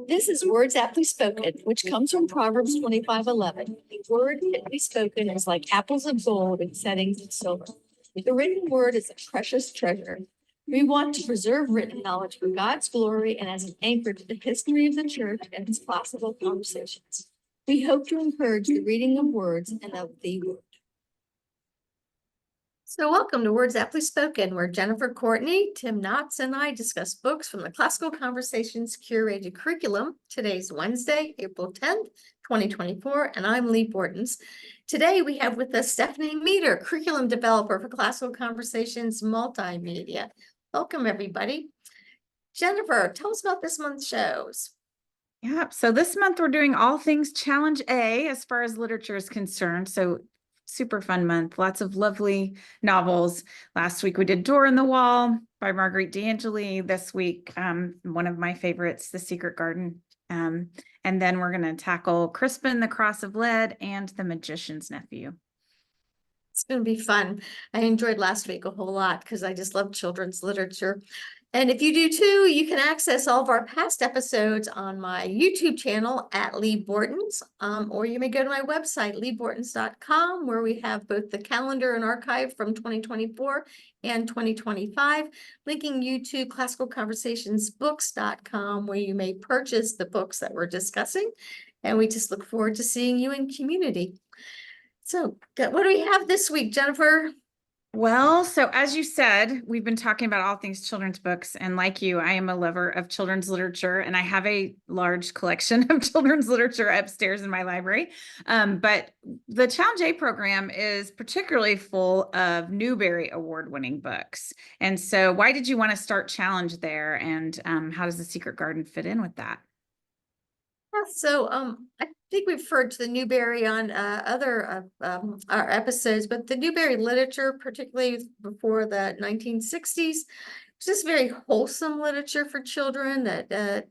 This is Words Aptly Spoken, which comes from Proverbs 25:11. The word aptly spoken is like apples of gold in settings of silver. The written word is a precious treasure. We want to preserve written knowledge for God's glory and as an anchor to the history of the church and its possible conversations. We hope to encourage the reading of words and of the word. So welcome to Words Aptly Spoken, where Jennifer Courtney, Tim Knotts, and I discuss books from the Classical Conversations curated curriculum. Today's Wednesday, April 10th, 2024, and I'm Lee Bortons. Today we have with us Stephanie Meter, curriculum developer for Classical Conversations Multimedia. Welcome, everybody. Jennifer, tell us about this month's shows. Yeah, so this month we're doing all things Challenge A as far as literature is concerned. So super fun month, lots of lovely novels. Last week we did Door in the Wall by Marguerite D'Angeli. This week, one of my favorites, The Secret Garden. And then we're going to tackle Crispin, the Cross of Lead, and The Magician's Nephew. It's going to be fun. I enjoyed last week a whole lot because I just love children's literature. And if you do too, you can access all of our past episodes on my YouTube channel at Lee Bortons, or you may go to my website, leebortons.com, where we have both the calendar and archive from 2024 and 2025, linking you to classicalconversationsbooks.com, where you may purchase the books that we're discussing. And we just look forward to seeing you in community. So what do we have this week, Jennifer? Well, so as you said, we've been talking about all things children's books. And like you, I am a lover of children's literature, and I have a large collection of children's literature upstairs in my library. But the Challenge A program is particularly full of Newbery Award-winning books. And so why did you want to start Challenge there? And how does The Secret Garden fit in with that? So I think we've referred to the Newbery on other our episodes, but the Newbery literature, particularly before the 1960s, was just very wholesome literature for children that had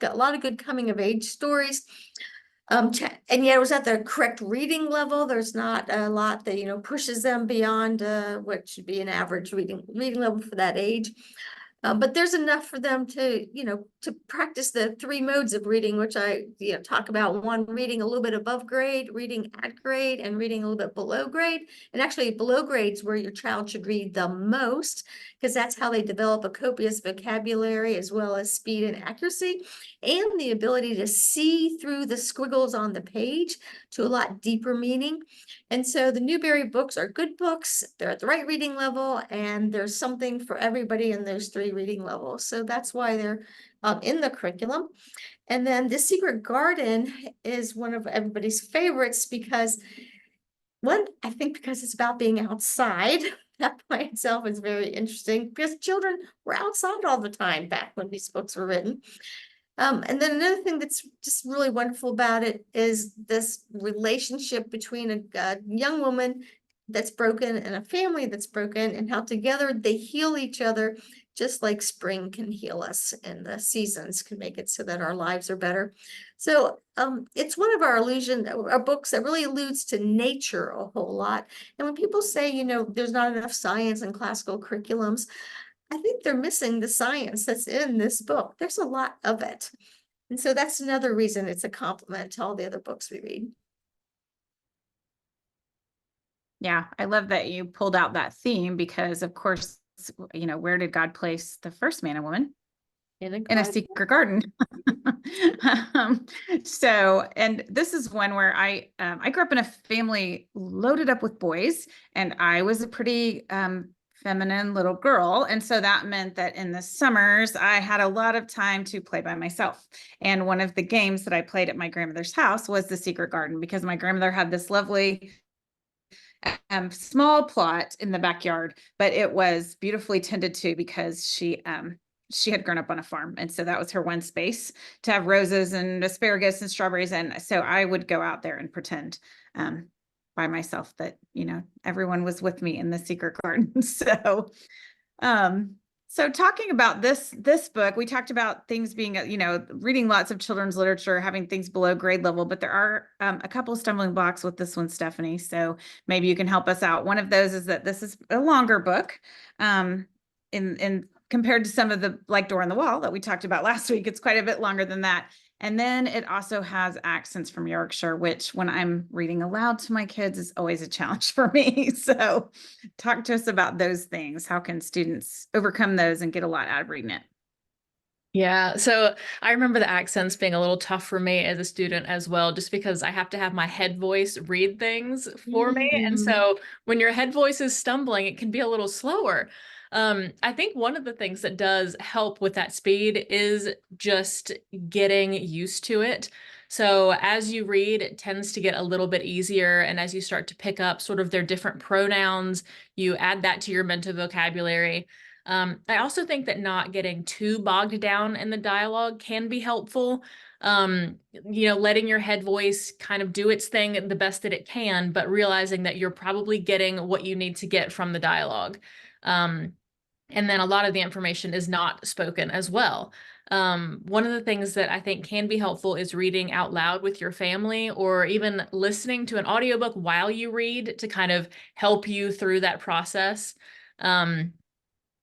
got a lot of good coming of age stories. And yet it was at the correct reading level. There's not a lot that pushes them beyond what should be an average reading level for that age. But there's enough for them to practice the three modes of reading, which I talk about. One, reading a little bit above grade, reading at grade, and reading a little bit below grade. And actually below grade is where your child should read the most, because that's how they develop a copious vocabulary, as well as speed and accuracy, and the ability to see through the squiggles on the page to a lot deeper meaning. And so the Newbery books are good books. They're at the right reading level, and there's something for everybody in those three reading levels. So that's why they're in the curriculum. And then The Secret Garden is one of everybody's favorites because, I think because it's about being outside. That by itself is very interesting because children were outside all the time back when these books were written. And then another thing that's just really wonderful about it is this relationship between a young woman that's broken and a family that's broken, and how together they heal each other, just like spring can heal us and the seasons can make it so that our lives are better. So it's one of our books that really alludes to nature a whole lot. And when people say, there's not enough science in classical curriculums, I think they're missing the science that's in this book. There's a lot of it. And so that's another reason it's a complement to all the other books we read. Yeah, I love that you pulled out that theme because, of course, where did God place the first man and woman? In a secret garden. And this is one where I grew up in a family loaded up with boys, and I was a pretty feminine little girl. And so that meant that in the summers, I had a lot of time to play by myself. And one of the games that I played at my grandmother's house was The Secret Garden, because my grandmother had this lovely small plot in the backyard, but it was beautifully tended to because she had grown up on a farm. And so that was her one space to have roses and asparagus and strawberries. And so I would go out there and pretend by myself that, everyone was with me in the secret garden. So talking about this book, we talked about things being, reading lots of children's literature, having things below grade level, but there are a couple of stumbling blocks with this one, Stephanie. So maybe you can help us out. One of those is that this is a longer book. In compared to some of the, like Door on the Wall that we talked about last week, it's quite a bit longer than that. And then it also has accents from Yorkshire, which when I'm reading aloud to my kids is always a challenge for me. So talk to us about those things. How can students overcome those and get a lot out of reading it? Yeah, so I remember the accents being a little tough for me as a student as well, just because I have to have my head voice read things for me. And Mm. so when your head voice is stumbling, it can be a little slower. I think one of the things that does help with that speed is just getting used to it. So as you read, it tends to get a little bit easier. And as you start to pick up sort of their different pronouns, you add that to your mental vocabulary. I also think that not getting too bogged down in the dialogue can be helpful. Letting your head voice kind of do its thing the best that it can, but realizing that you're probably getting what you need to get from the dialogue. And then a lot of the information is not spoken as well. One of the things that I think can be helpful is reading out loud with your family, or even listening to an audiobook while you read to kind of help you through that process.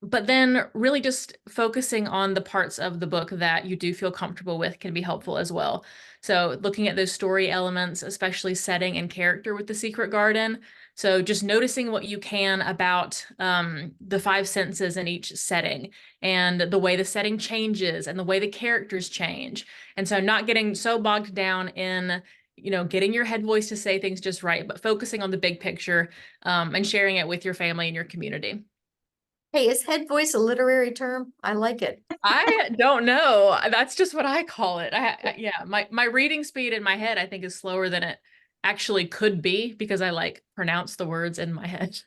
But then really just focusing on the parts of the book that you do feel comfortable with can be helpful as well. So looking at those story elements, especially setting and character with The Secret Garden. So just noticing what you can about the five senses in each setting, and the way the setting changes and the way the characters change. And so not getting so bogged down in getting your head voice to say things just right, but focusing on the big picture, and sharing it with your family and your community. Hey, is head voice a literary term? I like it. I don't know. That's just what I call it. Yeah, my reading speed in my head, I think, is slower than it actually could be, because I like pronounce the words in my head.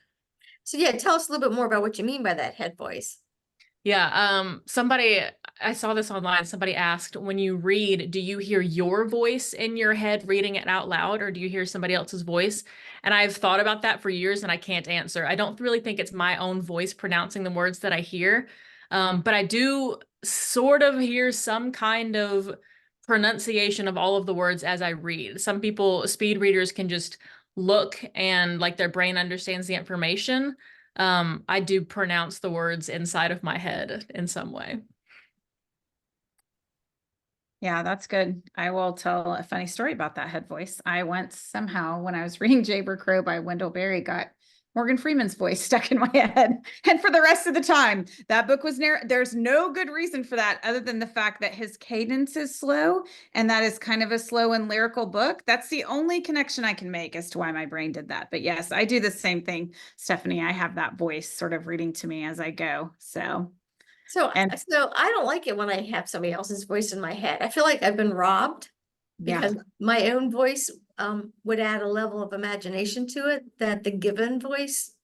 So yeah, tell us a little bit more about what you mean by that head voice. Yeah, I saw this online. Somebody asked, when you read, do you hear your voice in your head reading it out loud, or do you hear somebody else's voice? And I've thought about that for years and I can't answer. I don't really think it's my own voice pronouncing the words that I hear. But I do sort of hear some kind of pronunciation of all of the words as I read. Some people, speed readers, can just look and like their brain understands the information. I do pronounce the words inside of my head in some way. Yeah, that's good. I will tell a funny story about that head voice. I once somehow, when I was reading Jayber Crow by Wendell Berry, got Morgan Freeman's voice stuck in my head. And for the rest of the time, that book was there's no good reason for that other than the fact that his cadence is slow, and that is kind of a slow and lyrical book. That's the only connection I can make as to why my brain did that. But yes, I do the same thing, Stephanie. I have that voice sort of reading to me as I go. So and So I don't like it when I have somebody else's voice in my head. I feel like I've been robbed, yeah. because my own voice would add a level of imagination to it that the given voice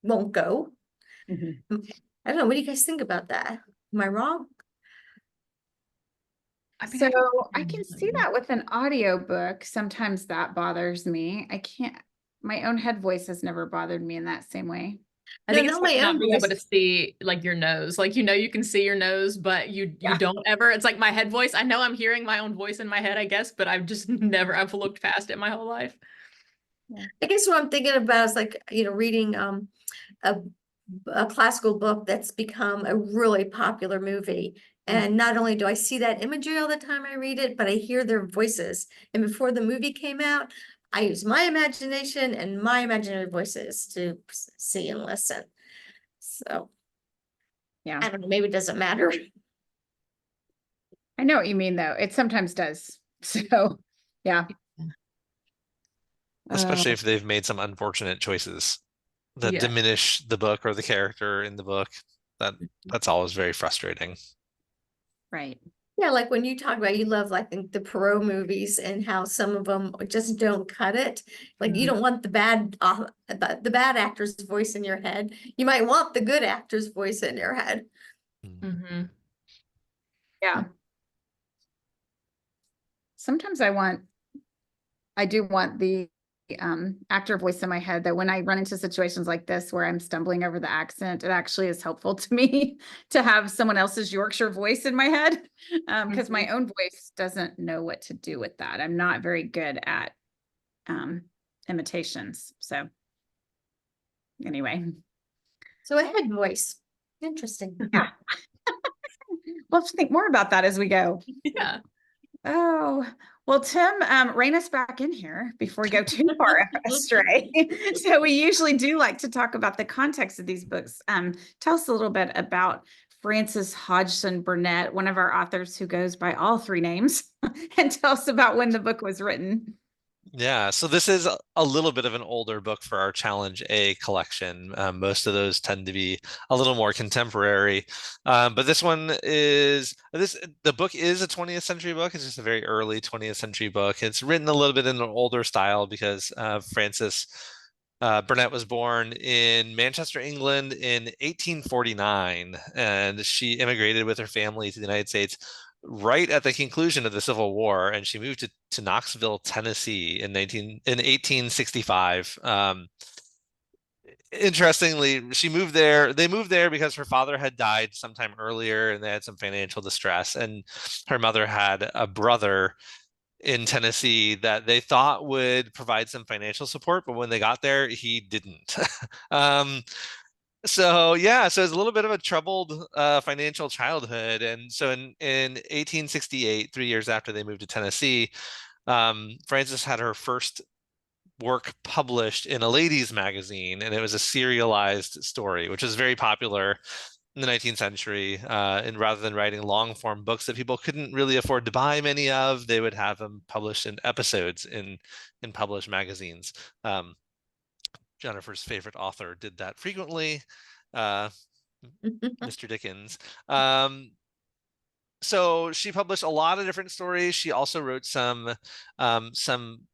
won't go. Mhm. I don't know. What do you guys think about that? Am I wrong? I mean, So I can see that with an audiobook. Sometimes that bothers me. I can't, my own head voice has never bothered me in that same way. I No, think it's not like my not own being able to voice. see like your nose. Like, you can see your nose, but you Yeah. don't ever. It's like my head voice. I know I'm hearing my own voice in my head, I guess, but I've just never, I've looked past it my whole life. I guess what I'm thinking about is like, reading a a classical book that's become a really popular movie. And not only do I see that imagery all the time I read it, but I hear their voices. And before the movie came out, I used my imagination and my imaginary voices to see and listen. So Yeah. I don't know, maybe it doesn't matter. I know what you mean though. It sometimes does. So yeah. Especially Uh, if they've made some unfortunate choices that Yeah. diminish the book or the character in the book. That's always very frustrating. right. Yeah, like when you talk about you love like the Perot movies and how some of them just don't cut it. Like you Mhm. don't want the bad actor's voice in your head. You might want the good actor's voice in your head. Mm-hmm. Yeah. Sometimes I do want the actor voice in my head, that when I run into situations like this where I'm stumbling over the accent, it actually is helpful to me to have someone else's Yorkshire voice in my head, because my own voice doesn't know what to do with that. I'm not very good at imitations. So anyway, So a head voice. Interesting. Yeah. We'll have to think more about that as we go. Yeah. Oh, well, Tim, rein us back in here before we go too far astray. So we usually do like to talk about the context of these books. Tell us a little bit about Frances Hodgson Burnett, one of our authors who goes by all three names, and tell us about when the book was written. Yeah, so this is a little bit of an older book for our Challenge A collection. Most of those tend to be a little more contemporary, but this one is the book is a 20th century book. It's just a very early 20th century book. It's written a little bit in an older style because Frances Burnett was born in Manchester, England in 1849, and she immigrated with her family to the United States right at the conclusion of the Civil War, and she moved to Knoxville, Tennessee in 1865. Interestingly, she moved there. They moved there because her father had died sometime earlier, and they had some financial distress. And her mother had a brother in Tennessee that they thought would provide some financial support, but when they got there, he didn't. So yeah, so it's a little bit of a troubled financial childhood. And so in 1868, 3 years after they moved to Tennessee, Frances had her first work published in a ladies' magazine, and it was a serialized story, which was very popular in the 19th century. And rather than writing long form books that people couldn't really afford to buy many of, they would have them published in episodes in published magazines. Jennifer's favorite author did that frequently, Mr. Dickens. So she published a lot of different stories. She also wrote some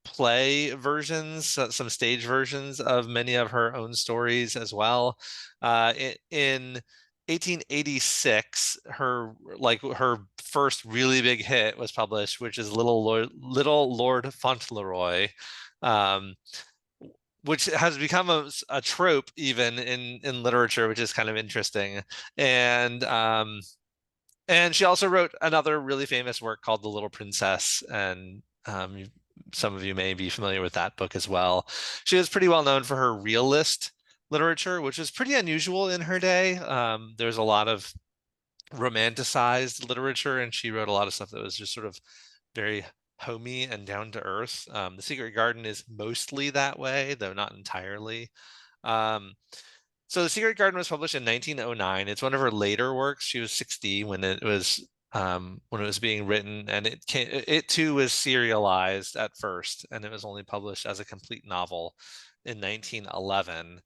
play versions, some stage versions of many of her own stories as well. In 1886, her first really big hit was published, which is Little Lord Fauntleroy, which has become a trope even in literature, which is kind of interesting. And she also wrote another really famous work called The Little Princess, and some of you may be familiar with that book as well. She was pretty well known for her realist literature, which was pretty unusual in her day. There's a lot of romanticized literature, and she wrote a lot of stuff that was just sort of very homey and down to earth. The Secret Garden is mostly that way, though not entirely. So The Secret Garden was published in 1909. It's one of her later works. She was 60 when it was being written, and it too was serialized at first, and it was only published as a complete novel in 1911.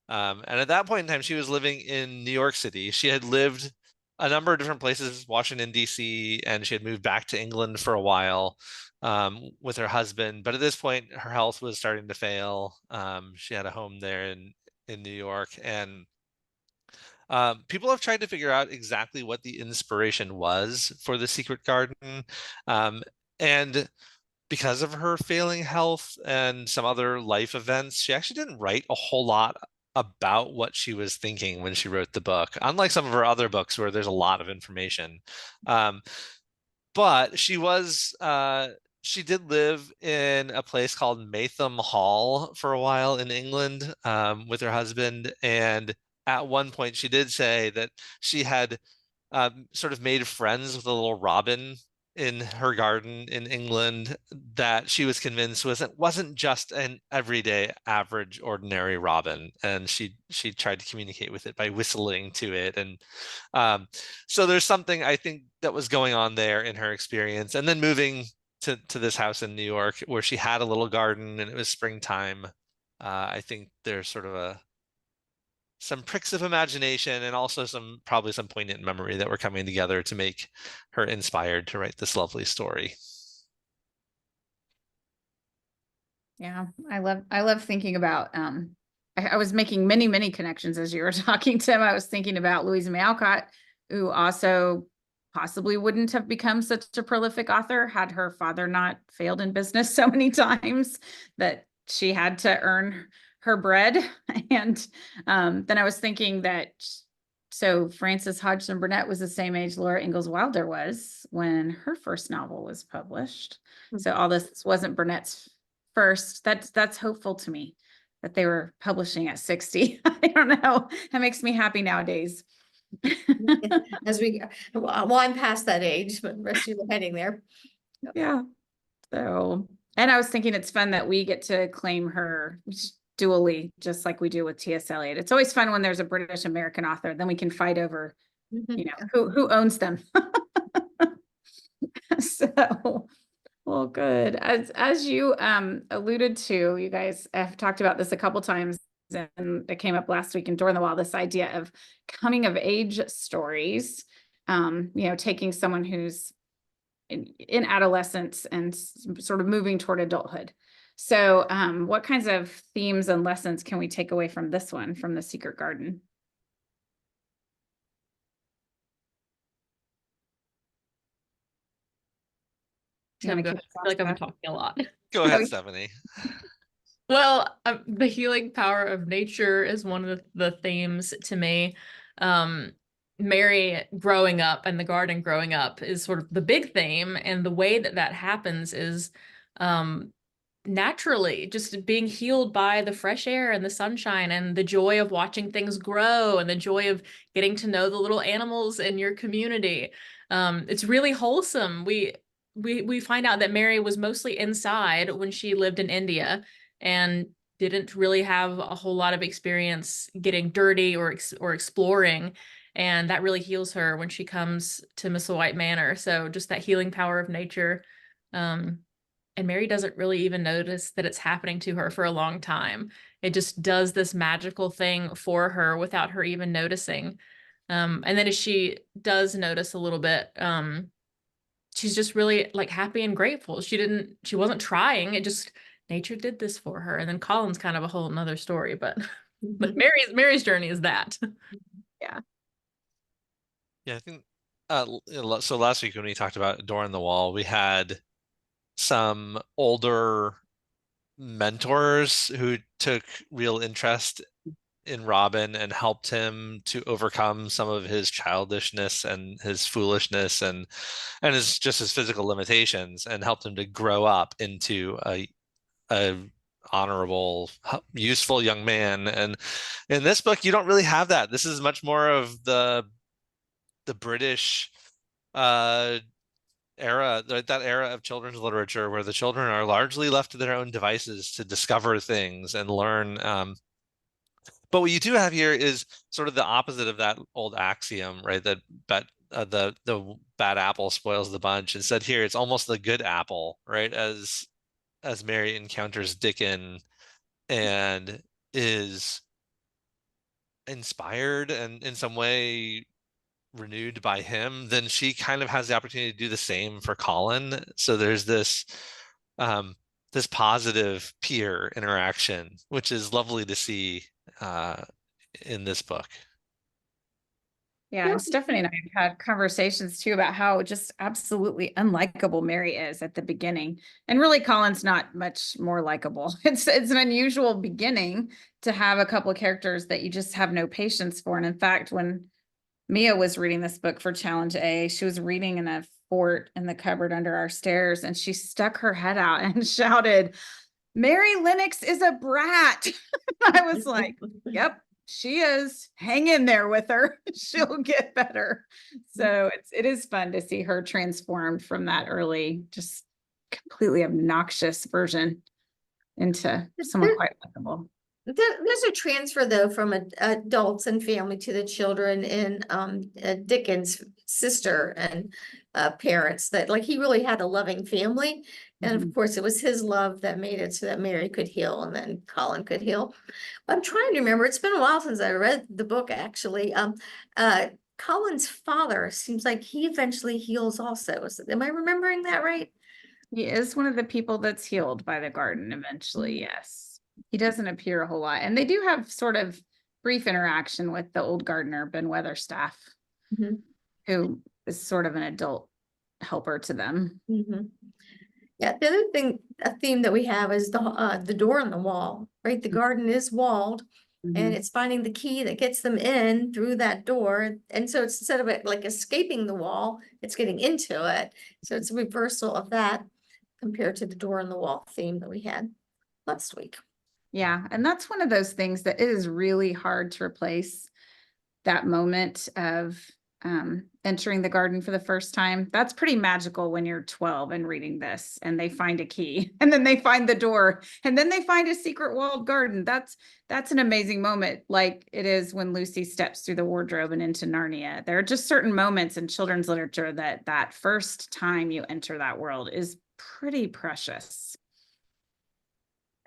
And at that point in time, she was living in New York City. She had lived a number of different places, Washington, D.C., and she had moved back to England for a while with her husband. But at this point, her health was starting to fail. She had a home there in New York, and people have tried to figure out exactly what the inspiration was for The Secret Garden. And because of her failing health and some other life events, she actually didn't write a whole lot about what she was thinking when she wrote the book, unlike some of her other books where there's a lot of information. But she did live in a place called Maytham Hall for a while in England with her husband. And at one point, she did say that she had sort of made friends with a little robin in her garden in England that she was convinced wasn't just an everyday, average, ordinary robin. And she tried to communicate with it by whistling to it. And so there's something I think that was going on there in her experience. And then moving to this house in New York where she had a little garden and it was springtime. I think there's sort of some pricks of imagination and also probably some poignant memory that were coming together to make her inspired to write this lovely story. Yeah, I love thinking about I was making many connections as you were talking, Tim. I was thinking about Louisa May Alcott, who also possibly wouldn't have become such a prolific author had her father not failed in business so many times that she had to earn her bread. And then I was thinking that so Frances Hodgson Burnett was the same age Laura Ingalls Wilder was when her first novel was published. So all this wasn't Burnett's first. That's hopeful to me that they were publishing at 60. I don't know. That makes me happy nowadays. As we, well, I'm past that age, but the rest of you are heading there. Yeah. So, and I was thinking it's fun that we get to claim her dually, just like we do with T.S. Eliot. It's always fun when there's a British American author, then we can fight over, you know, who owns them. So, well, good. As you alluded to, you guys have talked about this a couple times, and it came up last week in Door in the Wall, this idea of coming of age stories, you know, taking someone who's in adolescence and sort of moving toward adulthood. So what kinds of themes and lessons can we take away from this one, from The Secret Garden? You wanna I kick us feel like off, I'm Steph? talking a lot. Go Oh, ahead, yeah. Stephanie. Well, the healing power of nature is one of the themes to me. Mary growing up and the garden growing up is sort of the big theme, and the way that that happens is naturally just being healed by the fresh air and the sunshine and the joy of watching things grow and the joy of getting to know the little animals in your community. It's really wholesome. We find out that Mary was mostly inside when she lived in India and didn't really have a whole lot of experience getting dirty or exploring. And that really heals her when she comes to White Manor. So just that healing power of nature. And Mary doesn't really even notice that it's happening to her for a long time. It just does this magical thing for her without her even noticing. And then as she does notice a little bit, she's just really like happy and grateful. She wasn't trying. It just, nature did this for her. And then Colin's kind of a whole nother story, but Mary's journey is that. Yeah. Yeah, I think so last week when we talked about Door in the Wall, we had some older mentors who took real interest in Robin and helped him to overcome some of his childishness and his foolishness and his physical limitations, and helped him to grow up into a honorable, useful young man. And in this book, you don't really have that. This is much more of the British era, that era of children's literature where the children are largely left to their own devices to discover things and learn. But what you do have here is sort of the opposite of that old axiom, right? That the bad apple spoils the bunch. Instead, here it's almost the good apple, right? As Mary encounters Dickon and is inspired and in some way renewed by him, then she kind of has the opportunity to do the same for Colin. So there's this positive peer interaction, which is lovely to see in this book. Yeah, and Stephanie and I have had conversations too about how just absolutely unlikable Mary is at the beginning. And really Colin's not much more likable. It's an unusual beginning to have a couple of characters that you just have no patience for. And in fact, when Mia was reading this book for Challenge A, she was reading in a fort in the cupboard under our stairs, and she stuck her head out and shouted, "Mary Lennox is a brat." I was like, yep, she is. Hang in there with her. She'll get better. So it is fun to see her transformed from that early, just completely obnoxious version into someone quite likable. There's a transfer though from adults and family to the children in Dickens' sister and parents, that like he really had a loving family. And of course it was his love that made it so that Mary could heal and then Colin could heal. I'm trying to remember, it's been a while since I read the book actually. Colin's father seems like he eventually heals also. Am I remembering that right? He is one of the people that's healed by the garden eventually, yes. He doesn't appear a whole lot. And they do have sort of brief interaction with the old gardener, Ben Weatherstaff, who is sort of an adult helper to them. Yeah, the other thing, a theme that we have is the door on the wall, right? The garden is walled, and it's finding the key that gets them in through that door. And so it's instead of it like escaping the wall, it's getting into it. So it's a reversal of that compared to the door on the wall theme that we had last week. Yeah, and that's one of those things that it is really hard to replace that moment of entering the garden for the first time. That's pretty magical when you're 12 and reading this and they find a key and then they find the door and then they find a secret walled garden. That's an amazing moment, like it is when Lucy steps through the wardrobe and into Narnia. There are just certain moments in children's literature that first time you enter that world is pretty precious.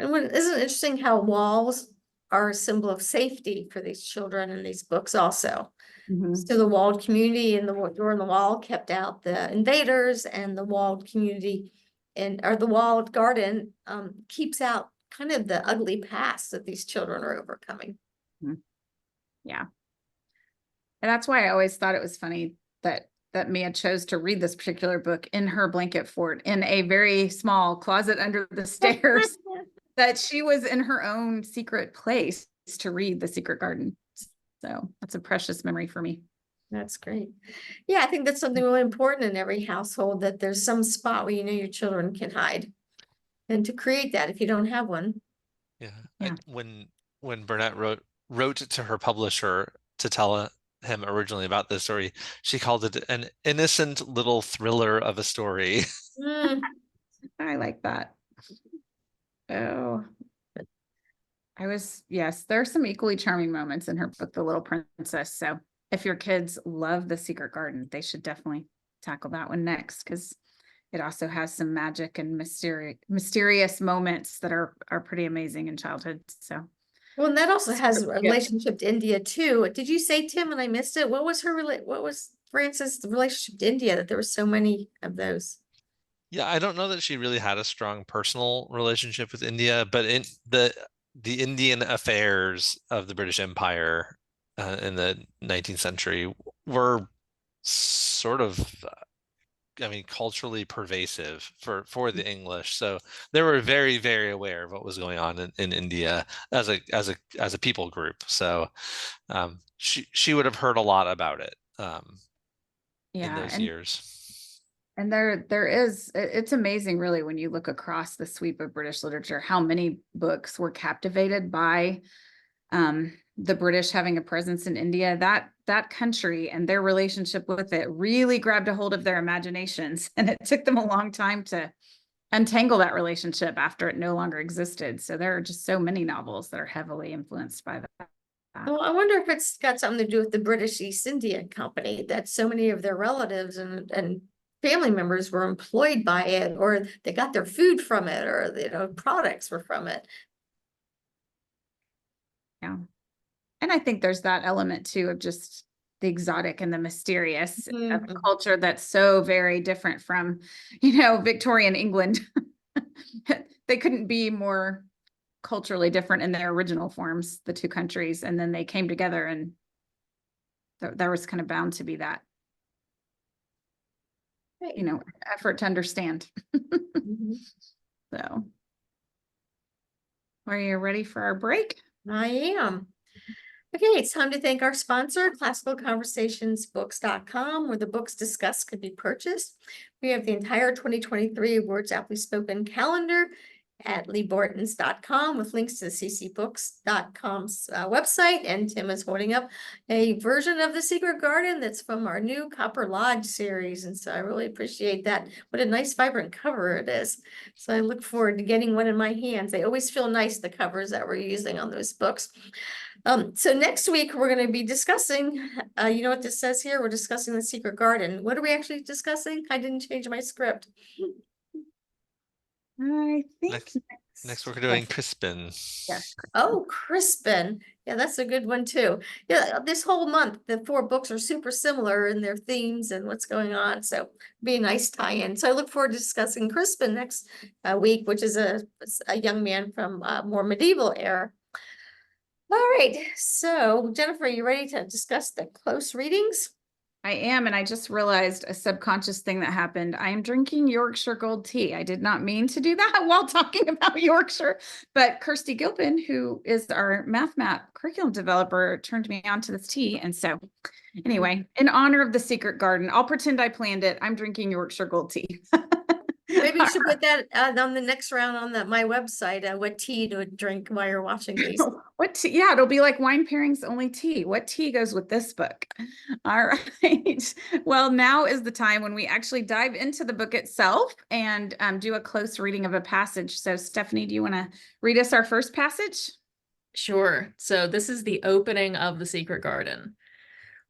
And isn't it interesting how walls are a symbol of safety for these children in these books also? So the walled community and the door in the wall kept out the invaders, and the walled community or the walled garden keeps out kind of the ugly past that these children are overcoming. Yeah. And that's why I always thought it was funny that Mia chose to read this particular book in her blanket fort in a very small closet under the stairs, that she was in her own secret place to read The Secret Garden. So that's a precious memory for me. That's great. Yeah, I think that's something really important in every household, that there's some spot where you know your children can hide, and to create that if you don't have one. Yeah. Yeah. When Burnett wrote to her publisher to tell him originally about this story, she called it an innocent little thriller of a story. I like that. Oh, yes, there are some equally charming moments in her book, The Little Princess. So if your kids love The Secret Garden, they should definitely tackle that one next, because it also has some magic and mysterious moments that are pretty amazing in childhood. So, well, and that also has a Yeah. relationship to India too. Did you say, Tim, and I missed it? What was what was Frances' relationship to India, that there were so many of those? Yeah, I don't know that she really had a strong personal relationship with India, but in the Indian affairs of the British Empire in the 19th century were sort of, I mean, culturally pervasive for the English. So they were very, very aware of what was going on in India as a people group. So she would have heard a lot about it in those years. And it's amazing really when you look across the sweep of British literature, how many books were captivated by the British having a presence in India. That country and their relationship with it really grabbed a hold of their imaginations, and it took them a long time to untangle that relationship after it no longer existed. So there are just so many novels that are heavily influenced by that. Well, I wonder if it's got something to do with the British East India Company, that so many of their relatives and family members were employed by it, or they got their food from it, or products were from it. Yeah. And I think there's that element too of just the exotic and the mysterious of a culture that's so very different from, Victorian England. They couldn't be more culturally different in their original forms, the two countries, and then they came together, and there was kind of bound to be that, effort to understand. So, are you ready for our break? I am. Okay, it's time to thank our sponsor, classicalconversationsbooks.com, where the books discussed could be purchased. We have the entire 2023 Words Aptly Spoken calendar at leebortons.com with links to the ccbooks.com's website. And Tim is holding up a version of The Secret Garden that's from our new Copper Lodge series. And so I really appreciate that. What a nice, vibrant cover it is. So I look forward to getting one in my hands. They always feel nice, the covers that we're using on those books. So next week, we're going to be discussing, you know what this says here? We're discussing The Secret Garden. What are we actually discussing? I didn't change my script. I think Next we're doing Crispin. Yes. Oh, Crispin. Yeah, that's a good one too. Yeah, this whole month, the 4 books are super similar in their themes and what's going on. So be a nice tie-in. So I look forward to discussing Crispin next week, which is a young man from more medieval era. All right, so Jennifer, are you ready to discuss the close readings? I am, and I just realized a subconscious thing that happened. I am drinking Yorkshire Gold tea. I did not mean to do that while talking about Yorkshire, but Kirsty Gilpin, who is our math map curriculum developer, turned me on to this tea. And so anyway, in honor of The Secret Garden, I'll pretend I planned it. I'm drinking Yorkshire Gold tea. Maybe you should put that on the next round on my website, what tea to drink while you're watching these. What tea? Yeah, it'll be like wine pairings, only tea. What tea goes with this book? All right. Well, now is the time when we actually dive into the book itself and do a close reading of a passage. So, Stephanie, do you want to read us our first passage? Sure. So this is the opening of The Secret Garden.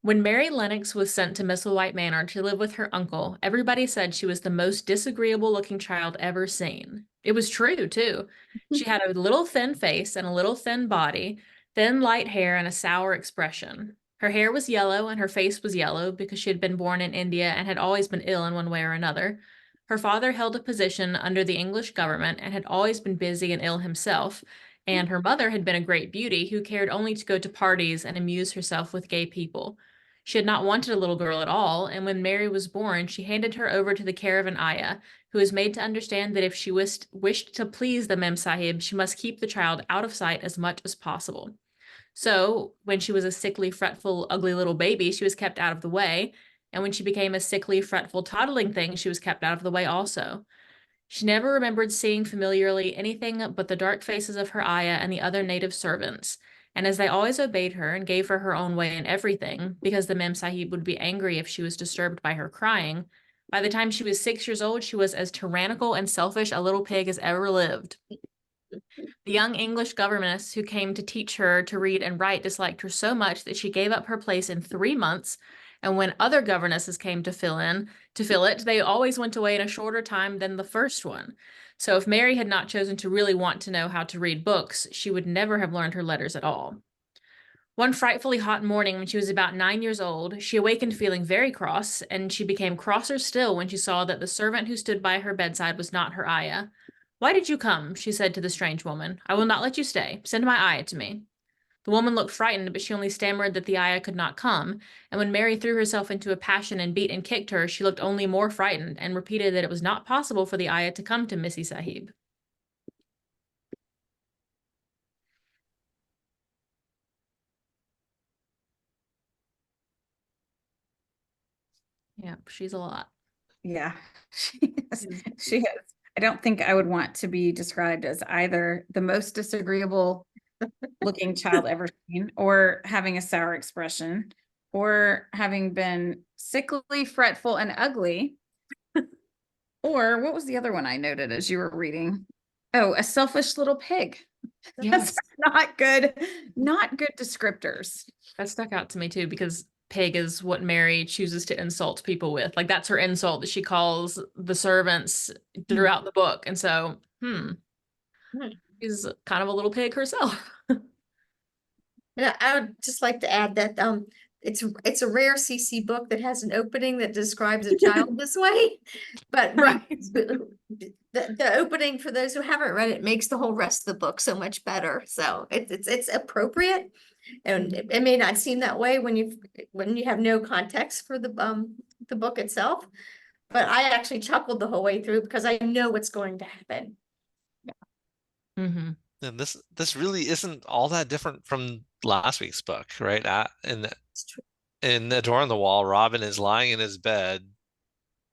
When Mary Lennox was sent to Misselthwaite Manor to live with her uncle, everybody said she was the most disagreeable looking child ever seen. It was true, too. She had a little thin face and a little thin body, thin light hair and a sour expression. Her hair was yellow and her face was yellow because she had been born in India and had always been ill in one way or another. Her father held a position under the English government and had always been busy and ill himself, and her mother had been a great beauty who cared only to go to parties and amuse herself with gay people. She had not wanted a little girl at all, and when Mary was born, she handed her over to the care of an ayah, who was made to understand that if she wished to please the Mem Sahib, she must keep the child out of sight as much as possible. So, when she was a sickly, fretful, ugly little baby, she was kept out of the way, and when she became a sickly, fretful, toddling thing, she was kept out of the way also. She never remembered seeing familiarly anything but the dark faces of her ayah and the other native servants, and as they always obeyed her and gave her own way in everything, because the Mem Sahib would be angry if she was disturbed by her crying, by the time she was 6 years old, she was as tyrannical and selfish a little pig as ever lived. The young English governess who came to teach her to read and write disliked her so much that she gave up her place in 3 months, and when other governesses came to fill it, they always went away in a shorter time than the first one. So if Mary had not chosen to really want to know how to read books, she would never have learned her letters at all. One frightfully hot morning when she was about 9 years old, she awakened feeling very cross, and she became crosser still when she saw that the servant who stood by her bedside was not her ayah. "Why did you come?" she said to the strange woman. "I will not let you stay. Send my ayah to me." The woman looked frightened, but she only stammered that the ayah could not come, and when Mary threw herself into a passion and beat and kicked her, she looked only more frightened and repeated that it was not possible for the ayah to come to Missy Sahib. Yeah, she's a lot. Yeah, she is. She is. I don't think I would want to be described as either the most disagreeable looking child ever seen, or having a sour expression, or having been sickly, fretful, and ugly. Or what was the other one I noted as you were reading? Oh, a selfish little pig. Yes, That's not good descriptors. that stuck out to me too, because pig is what Mary chooses to insult people with. Like that's her insult that she calls the servants throughout the book. And so, she's kind of a little pig herself. And I would just like to add that it's a rare CC book that has an opening that describes a child this way, but Right. the opening, for those who haven't read it, makes the whole rest of the book so much better. So it's appropriate, and it may not seem that way when you have no context for the book itself, but I actually chuckled the whole way through because I know what's going to happen. Mm-hmm. And this really isn't all that different from last week's book, right? It's true. In A Door on the Wall, Robin is lying in his bed,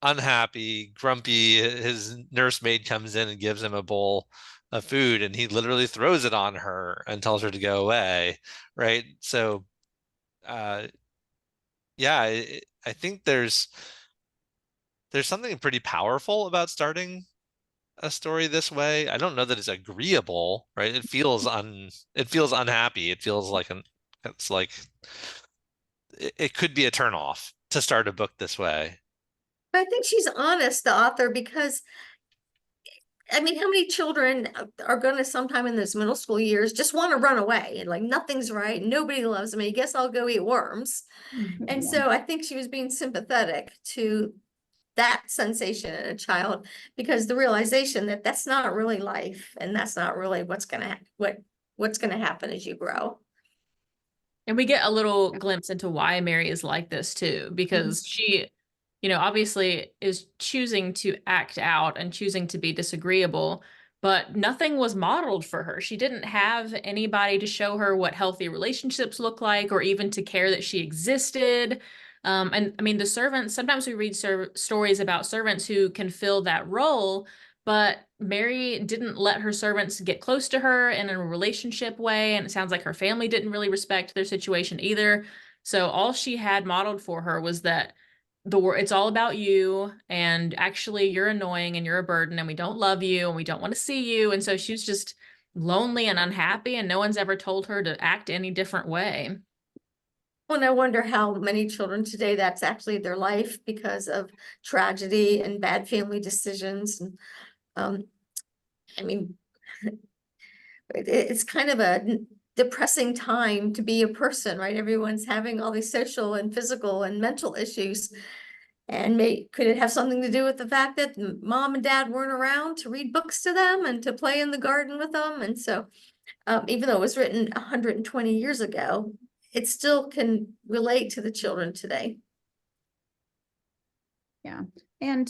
unhappy, grumpy. His nursemaid comes in and gives him a bowl of food, and he literally throws it on her and tells her to go away, right? So, yeah, I think there's something pretty powerful about starting a story this way. I don't know that it's agreeable, right? It feels unhappy. It feels like it could be a turnoff to start a book this way. But I think she's honest, the author, because I mean, how many children are going to sometime in those middle school years just want to run away and like nothing's right, nobody loves me, I guess I'll go eat worms. And so I think she was being sympathetic to that sensation in a child, because the realization that that's not really life, and that's not really what's gonna happen as you grow. And we get a little glimpse into why Mary is like this too, because she, obviously is choosing to act out and choosing to be disagreeable, but nothing was modeled for her. She didn't have anybody to show her what healthy relationships look like, or even to care that she existed. And I mean, the servants, sometimes we read stories about servants who can fill that role, but Mary didn't let her servants get close to her in a relationship way. And it sounds like her family didn't really respect their situation either. So all she had modeled for her was that it's all about you, and actually you're annoying and you're a burden and we don't love you and we don't want to see you. And so she was just lonely and unhappy, and no one's ever told her to act any different way. Well, and I wonder how many children today that's actually their life because of tragedy and bad family decisions. And um, I mean, it's kind of a depressing time to be a person, right? Everyone's having all these social and physical and mental issues. And could it have something to do with the fact that mom and dad weren't around to read books to them and to play in the garden with them? And so even though it was written 120 years ago, it still can relate to the children today. Yeah. And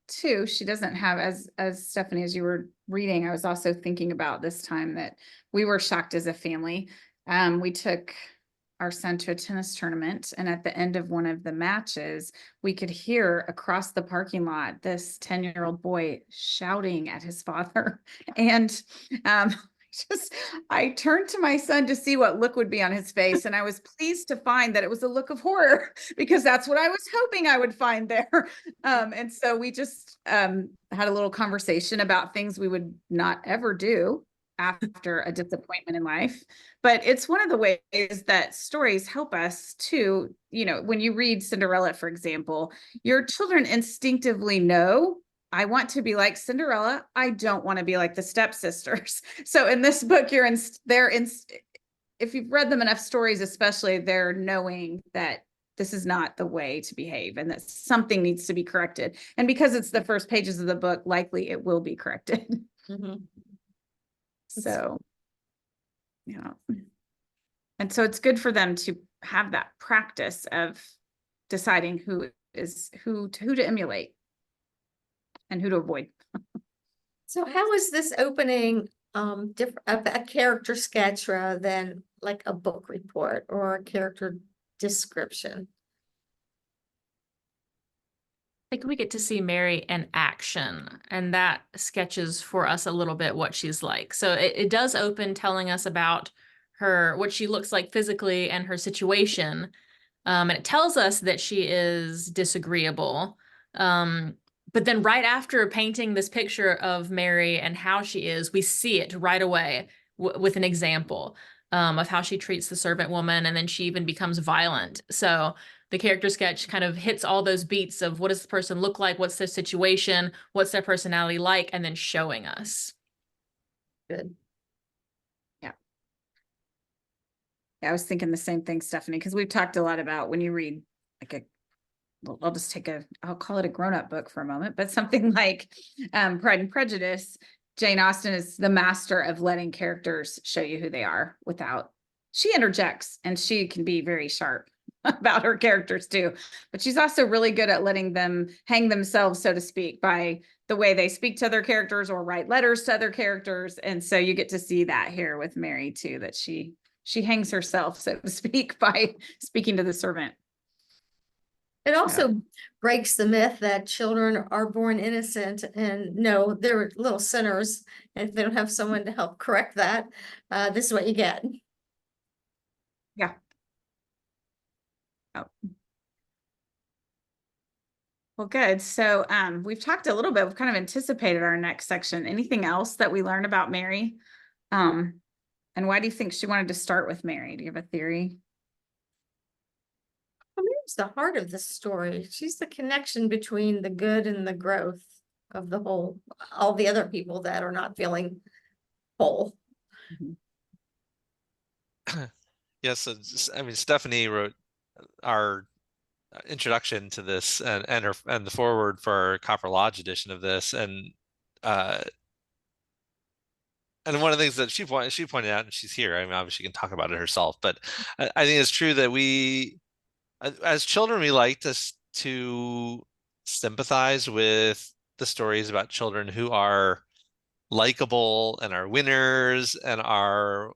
two, she doesn't have, as Stephanie, as you were reading, I was also thinking about this time that we were shocked as a family. We took our son to a tennis tournament, and at the end of one of the matches, we could hear across the parking lot this 10-year-old boy shouting at his father. And I turned to my son to see what look would be on his face, and I was pleased to find that it was a look of horror, because that's what I was hoping I would find there. And so we just had a little conversation about things we would not ever do after a disappointment in life. But it's one of the ways that stories help us to, when you read Cinderella, for example, your children instinctively know, I want to be like Cinderella. I don't want to be like the stepsisters. So in this book, if you've read them enough stories, especially, they're knowing that this is not the way to behave and that something needs to be corrected. And because it's the first pages of the book, likely it will be corrected. Mm-hmm. So, and so it's good for them to have that practice of deciding who to emulate and who to avoid. So how is this opening different, a character sketch rather than like a book report or a character description? I think we get to see Mary in action, and that sketches for us a little bit what she's like. So it does open telling us about her, what she looks like physically and her situation. And it tells us that she is disagreeable. But then right after painting this picture of Mary and how she is, we see it right away with an example of how she treats the servant woman, and then she even becomes violent. So the character sketch kind of hits all those beats of what does the person look like, what's their situation, what's their personality like, and then showing us. Good. Yeah, I was thinking the same thing, Stephanie, because we've talked a lot about when you read like I'll call it a grown-up book for a moment, but something like Pride and Prejudice. Jane Austen is the master of letting characters show you who they are she interjects, and she can be very sharp about her characters too, but she's also really good at letting them hang themselves, so to speak, by the way they speak to other characters or write letters to other characters. And so you get to see that here with Mary too, that she hangs herself, so to speak, by speaking to the servant. It also breaks the myth that children are born innocent, and no, they're little sinners. And if they don't have someone to help correct that, this is what you get. Yeah. Oh. Well, good. So we've talked a little bit, we've kind of anticipated our next section. Anything else that we learned about Mary? And why do you think she wanted to start with Mary? Do you have a theory? Well, Mary's the heart of the story. She's the connection between the good and the growth of the whole, all the other people that are not feeling whole. Yes, I mean, Stephanie wrote our introduction to this and the foreword for our Copper Lodge edition of this, and one of the things that she pointed out, and she's here, I mean, obviously she can talk about it herself, but I think it's true that we, as children, we like to sympathize with the stories about children who are likable and are winners and are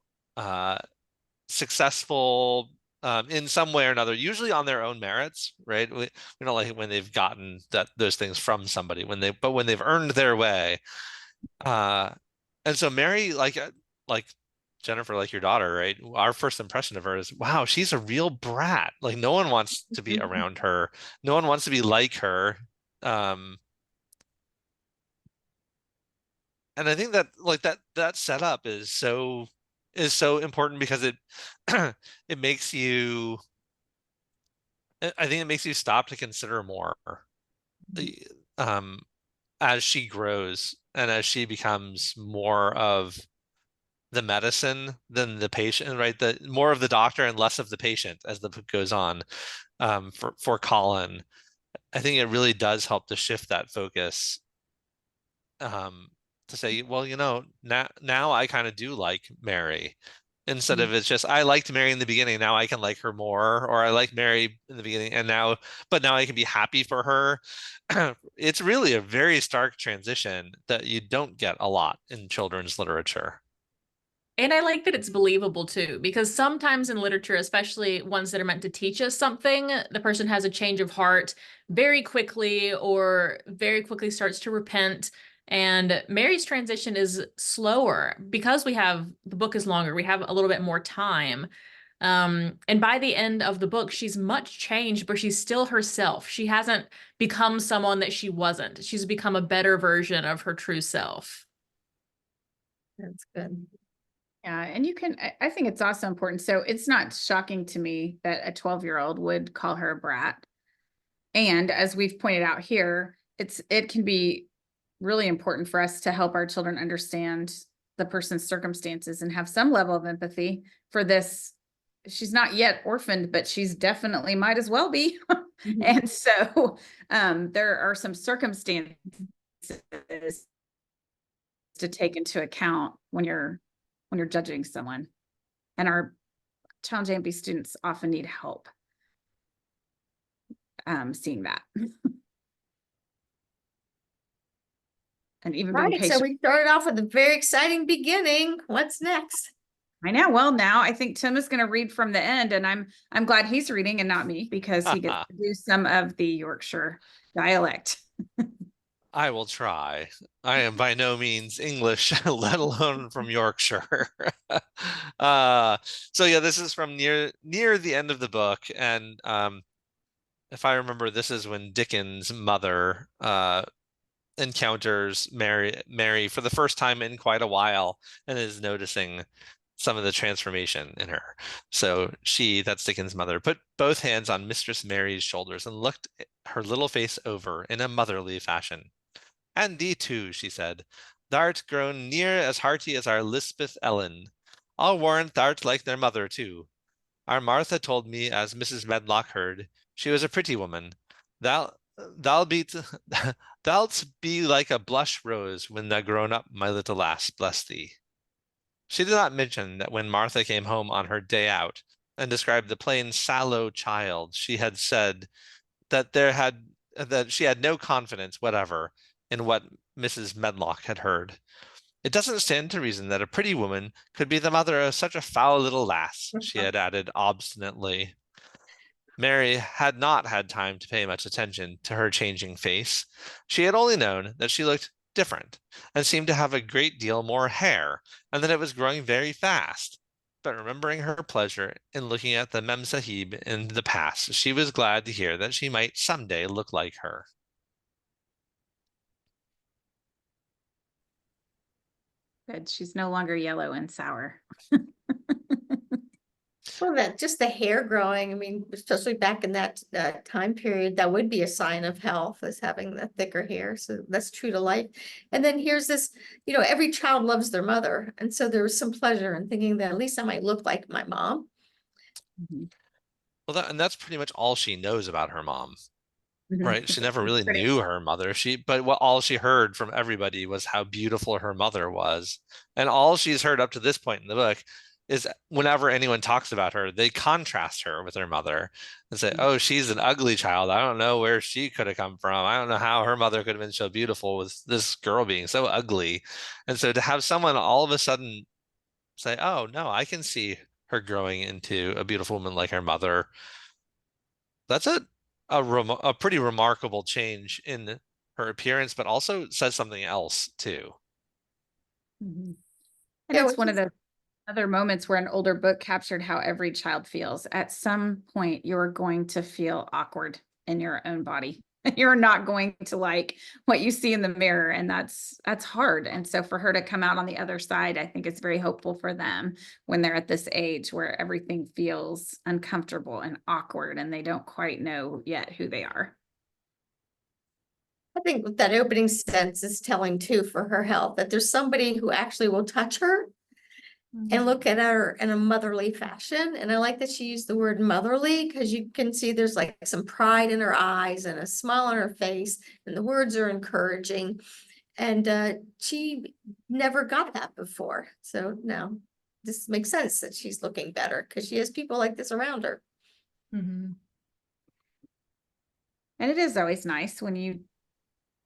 successful in some way or another, usually on their own merits, right? We don't like it when they've gotten those things from somebody, but when they've earned their way. And so Mary, like Jennifer, like your daughter, right? Our first impression of her is, wow, she's a real brat. Like no one wants to be around her. No one wants to be like her. And I think that like that setup is so important because it it makes you I think it makes you stop to consider more um as she grows and as she becomes more of the medicine than the patient, right? The more of the doctor and less of the patient as the book goes on. For Colin, I think it really does help to shift that focus. To say, well, now I kind of do like Mary. Instead of it's just I liked Mary in the beginning, now I can like her more, or I like Mary in the beginning and but now I can be happy for her. It's really a very stark transition that you don't get a lot in children's literature. And I like that it's believable too, because sometimes in literature, especially ones that are meant to teach us something, the person has a change of heart very quickly or very quickly starts to repent. And Mary's transition is slower because the book is longer. We have a little bit more time. And by the end of the book, she's much changed, but she's still herself. She hasn't become someone that she wasn't. She's become a better version of her true self. That's good. Yeah, and I think it's also important. So it's not shocking to me that a 12-year-old would call her a brat. And as we've pointed out here, it can be really important for us to help our children understand the person's circumstances and have some level of empathy for this. She's not yet orphaned, but she's definitely might as well be. And so there are some circumstances to take into account when you're judging someone. And our Challenge A&B students often need help seeing that. And even being Right, so patient. we started off with a very exciting beginning. What's next? I know. Well, now I think Tim is going to read from the end, and I'm glad he's reading and not me, because he gets to do some of the Yorkshire dialect. I will try. I am by no means English, let alone from Yorkshire. So yeah, this is from near the end of the book, and if I remember, this is when Dickens' mother encounters Mary for the first time in quite a while and is noticing some of the transformation in her. So that's Dickens' mother, put both hands on Mistress Mary's shoulders and looked her little face over in a motherly fashion. "And thee too," she said. "Thou'rt grown near as hearty as our Lisbeth Ellen. I'll warrant thou'rt like their mother too. Our Martha told me, as Mrs. Medlock heard, she was a pretty woman. Thou'lt be like a blush rose when thou grown up, my little lass, bless thee." She did not mention that when Martha came home on her day out and described the plain sallow child, she had said that she had no confidence whatever in what Mrs. Medlock had heard. "It doesn't stand to reason that a pretty woman could be the mother of such a foul little lass," she had added obstinately. Mary had not had time to pay much attention to her changing face. She had only known that she looked different and seemed to have a great deal more hair, and that it was growing very fast. But remembering her pleasure in looking at the Mem Sahib in the past, she was glad to hear that she might some day look like her. Good. She's no longer yellow and sour. Well, that just the hair growing, I mean, especially back in that time period, that would be a sign of health, is having the thicker hair. So that's true to life. And then here's this, every child loves their mother. And so there was some pleasure in thinking that at least I might look like my mom. Well, and that's pretty much all she knows about her mom. Right. She never really Pretty. knew her mother. But all she heard from everybody was how beautiful her mother was. And all she's heard up to this point in the book is whenever anyone talks about her, they contrast her with her mother and say, "Oh, she's an ugly child. I don't know where she could have come from. I don't know how her mother could have been so beautiful with this girl being so ugly." And so to have someone all of a sudden say, "Oh, no, I can see her growing into a beautiful woman like her mother. That's a pretty remarkable change in her appearance, but also says something else too. And Yeah, it's which one of is- the other moments where an older book captured how every child feels. At some point, you're going to feel awkward in your own body. You're not going to like what you see in the mirror, and that's hard. And so for her to come out on the other side, I think it's very hopeful for them when they're at this age where everything feels uncomfortable and awkward and they don't quite know yet who they are. I think that opening sentence is telling too for her health, that there's somebody who actually will touch her and look at her in a motherly fashion. And I like that she used the word motherly, because you can see there's like some pride in her eyes and a smile on her face, and the words are encouraging. And she never got that before. So now this makes sense that she's looking better because she has people like this around her. Mhm. And it is always nice when you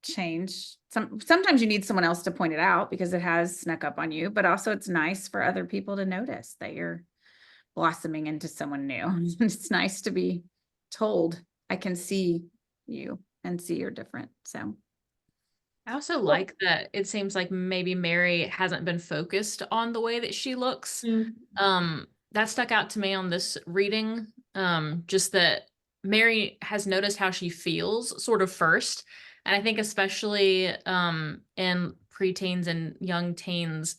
change. Sometimes you need someone else to point it out because it has snuck up on you, but also it's nice for other people to notice that you're blossoming into someone new. It's nice to be told, I can see you and see you're different. So I also like that it seems like maybe Mary hasn't been focused on the way that she looks. That stuck out to me on this reading. Just that Mary has noticed how she feels sort of first. And I think especially in preteens and young teens,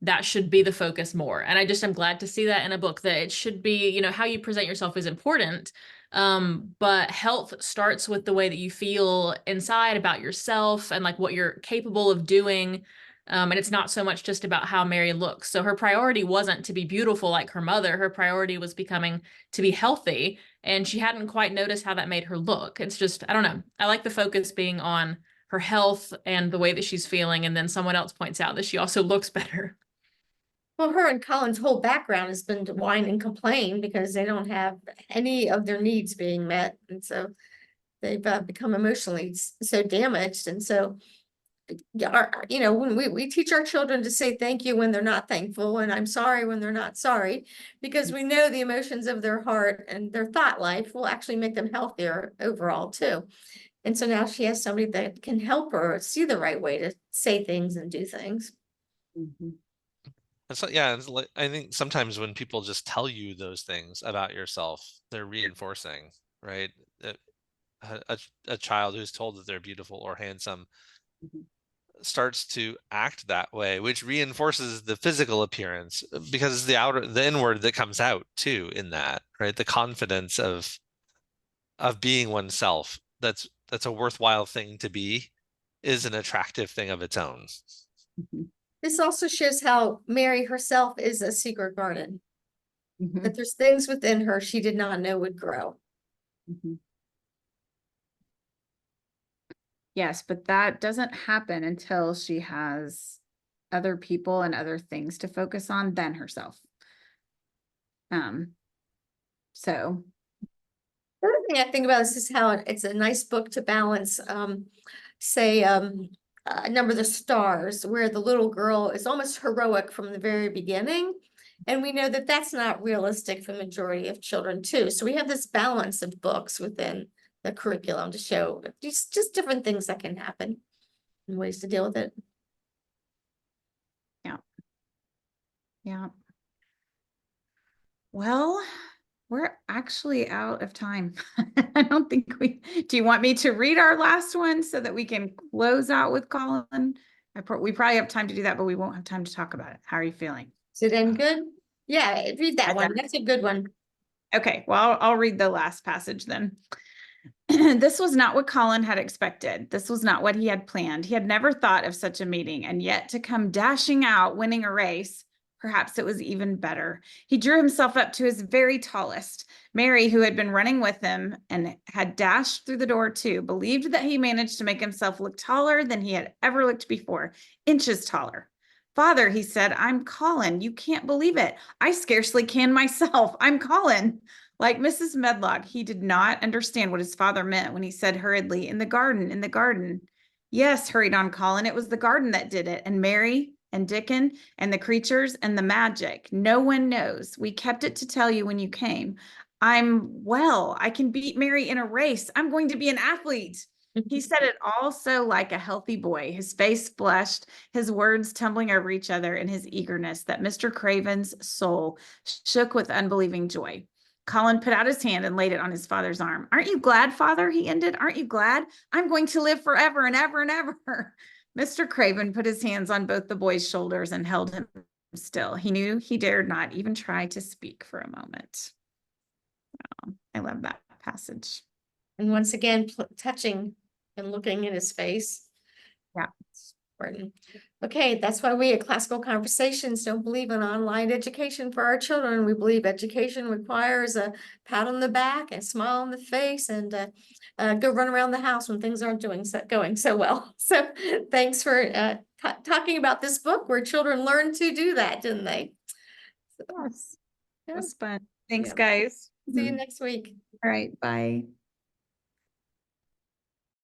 that should be the focus more. And I just am glad to see that in a book, that it should be, you know, how you present yourself is important. But health starts with the way that you feel inside about yourself and like what you're capable of doing. And it's not so much just about how Mary looks. So her priority wasn't to be beautiful like her mother. Her priority was becoming to be healthy. And she hadn't quite noticed how that made her look. It's just, I don't know. I like the focus being on her health and the way that she's feeling. And then someone else points out that she also looks better. Well, her and Colin's whole background has been to whine and complain because they don't have any of their needs being met. And so they've become emotionally so damaged. And so, you know, when we teach our children to say thank you when they're not thankful, and I'm sorry when they're not sorry, because we know the emotions of their heart and their thought life will actually make them healthier overall too. And so now she has somebody that can help her see the right way to say things and do things. And so, yeah, I think sometimes when people just tell you those things about yourself, they're reinforcing, right? A child who's told that they're beautiful or handsome starts to act that way, which reinforces the physical appearance, because it's the inward that comes out too in that, right? The confidence of being oneself. That's a worthwhile thing to be, is an attractive thing of its own. This also shows how Mary herself is a secret garden, that there's things within her she did not know would grow. Yes, but that doesn't happen until she has other people and other things to focus on than herself. So The other thing I think about is how it's a nice book to balance, say, Number the Stars, where the little girl is almost heroic from the very beginning. And we know that that's not realistic for the majority of children too. So we have this balance of books within the curriculum to show just different things that can happen and ways to deal with it. yeah. Well, we're actually out of time. I don't think do you want me to read our last one so that we can close out with Colin? We probably have time to do that, but we won't have time to talk about it. How are you feeling? Is it any good? Yeah, read that one. That's a good one. Okay, well, I'll read the last passage then. This was not what Colin had expected. This was not what he had planned. He had never thought of such a meeting, and yet to come dashing out, winning a race, perhaps it was even better. He drew himself up to his very tallest. Mary, who had been running with him and had dashed through the door too, believed that he managed to make himself look taller than he had ever looked before, inches taller. Father, he said, I'm Colin. You can't believe it. I scarcely can myself. I'm Colin. Like Mrs. Medlock, he did not understand what his father meant when he said hurriedly, in the garden, in the garden. Yes, hurried on Colin, it was the garden that did it. And Mary, and Dickon and the creatures and the magic. No one knows. We kept it to tell you when you came. I can beat Mary in a race. I'm going to be an athlete. He said it all so like a healthy boy, his face flushed, his words tumbling over each other in his eagerness, that Mr. Craven's soul shook with unbelieving joy. Colin put out his hand and laid it on his father's arm. Aren't you glad, Father? He ended. Aren't you glad? I'm going to live forever and ever and ever. Mr. Craven put his hands on both the boy's shoulders and held him still. He knew he dared not even try to speak for a moment. Oh, I love that passage. And once again, touching and looking in his face. Yeah. It's important. Okay, that's why we at Classical Conversations don't believe in online education for our children. We believe education requires a pat on the back, a smile on the face, and go run around the house when things aren't going so well. So thanks for talking about this book where children learn to do that, didn't they? So, Yes. It yeah. was fun. Thanks, Yeah. guys. See you next week. All right. Bye.